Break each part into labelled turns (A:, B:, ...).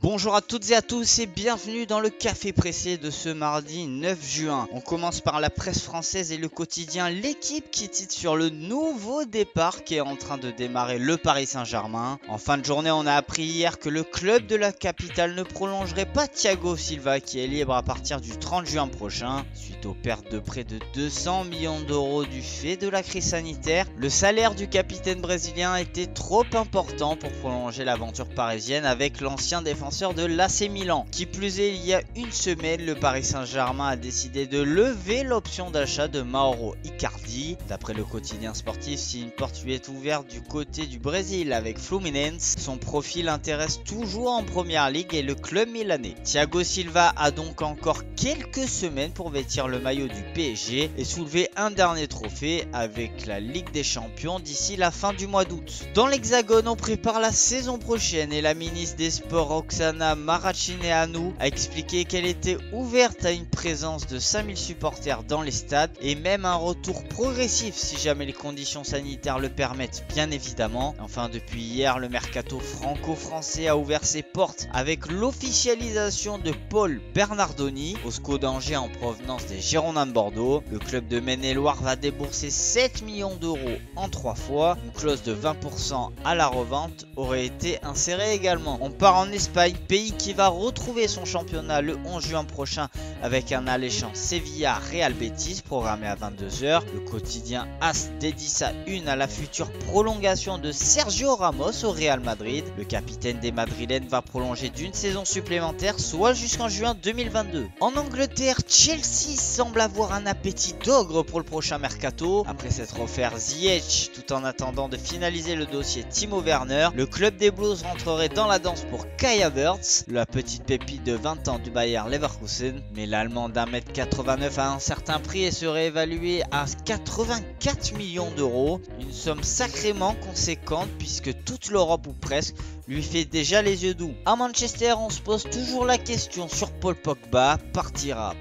A: Bonjour à toutes et à tous et bienvenue dans le café pressé de ce mardi 9 juin. On commence par la presse française et le quotidien L'équipe qui titre sur le nouveau départ qui est en train de démarrer le Paris Saint-Germain. En fin de journée, on a appris hier que le club de la capitale ne prolongerait pas Thiago Silva qui est libre à partir du 30 juin prochain. Suite aux pertes de près de 200 millions d'euros du fait de la crise sanitaire, le salaire du capitaine brésilien était trop important pour prolonger l'aventure parisienne avec l'ancien défenseur de l'AC Milan. Qui plus est, il y a une semaine, le Paris Saint-Germain a décidé de lever l'option d'achat de Mauro Icardi. D'après le quotidien sportif, si une porte lui est ouverte du côté du Brésil avec Fluminense, son profil intéresse toujours en première ligue et le club milanais. Thiago Silva a donc encore quelques semaines pour vêtir le maillot du PSG et soulever un dernier trophée avec la Ligue des Champions d'ici la fin du mois d'août. Dans l'Hexagone, on prépare la saison prochaine et la ministre des Sports Roxana Maracineanu a expliqué qu'elle était ouverte à une présence de 5000 supporters dans les stades et même un retour progressif si jamais les conditions sanitaires le permettent, bien évidemment. Enfin, depuis hier, le mercato franco-français a ouvert ses portes avec l'officialisation de Paul Bernardoni au SCO d'Angers en provenance des Girondins de Bordeaux. Le club de Maine-et-Loire va débourser 7 millions d'euros en 3 fois. Une clause de 20% à la revente aurait été insérée également. On part en Espagne, pays qui va retrouver son championnat le 11 juin prochain avec un alléchant Sevilla Real Betis programmé à 22 h. Le quotidien AS dédie sa une à la future prolongation de Sergio Ramos au Real Madrid. Le capitaine des Madrilènes va prolonger d'une saison supplémentaire, soit jusqu'en juin 2022. En Angleterre, Chelsea semble avoir un appétit d'ogre pour le prochain mercato. Après s'être offert Ziyech tout en attendant de finaliser le dossier Timo Werner, le club des Blues rentrerait dans la danse pour Kai Havertz, la petite pépite de 20 ans du Bayer Leverkusen. Mais l'Allemand d'1m89 a un certain prix et serait évalué à 84 millions d'euros. Une somme sacrément conséquente puisque toute l'Europe ou presque lui fait déjà les yeux doux. À Manchester, on se pose toujours la question sur Paul Pogba, partira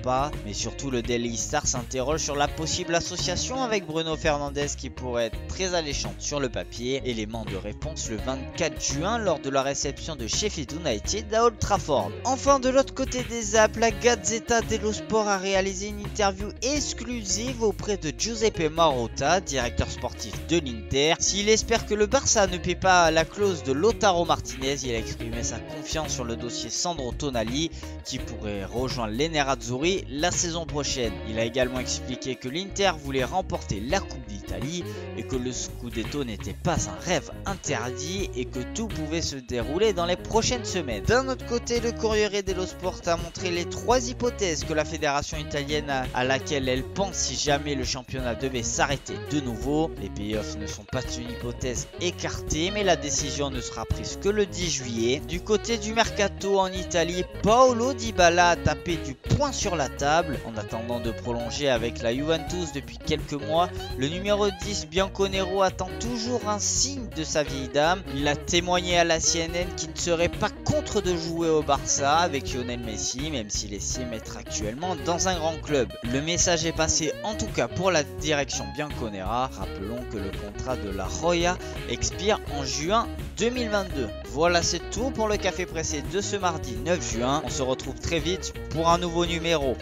A: pas, mais surtout le Daily Star s'interroge sur la possible association avec Bruno Fernandes qui pourrait être très alléchante sur le papier. Élément de réponse le 24 juin lors de la réception de Sheffield United à Old Trafford. Enfin, de l'autre côté des Alpes, la Gazzetta dello Sport a réalisé une interview exclusive auprès de Giuseppe Marotta, directeur sportif de l'Inter. S'il espère que le Barça ne paie pas la clause de Lautaro Martinez, il a exprimé sa confiance sur le dossier Sandro Tonali qui pourrait rejoindre l'Nerazzurri la saison prochaine. Il a également expliqué que l'Inter voulait remporter la Coupe d'Italie et que le Scudetto n'était pas un rêve interdit et que tout pouvait se dérouler dans les prochaines semaines. D'un autre côté, le Corriere dello Sport a montré les 3 hypothèses que la fédération italienne a à laquelle elle pense si jamais le championnat devait s'arrêter de nouveau. Les playoffs ne sont pas une hypothèse écartée, mais la décision ne sera prise que le 10 juillet. Du côté du mercato en Italie, Paolo Dybala a tapé du poing sur la table. En attendant de prolonger avec la Juventus depuis quelques mois, le numéro 10 Bianconero attend toujours un signe de sa vieille dame. Il a témoigné à la CNN qu'il ne serait pas contre de jouer au Barça avec Lionel Messi, même s'il estime être actuellement dans un grand club. Le message est passé en tout cas pour la direction bianconera. Rappelons que le contrat de la Roya expire en juin 2022. Voilà, c'est tout pour le café pressé de ce mardi 9 juin. On se retrouve très vite pour un nouveau numéro.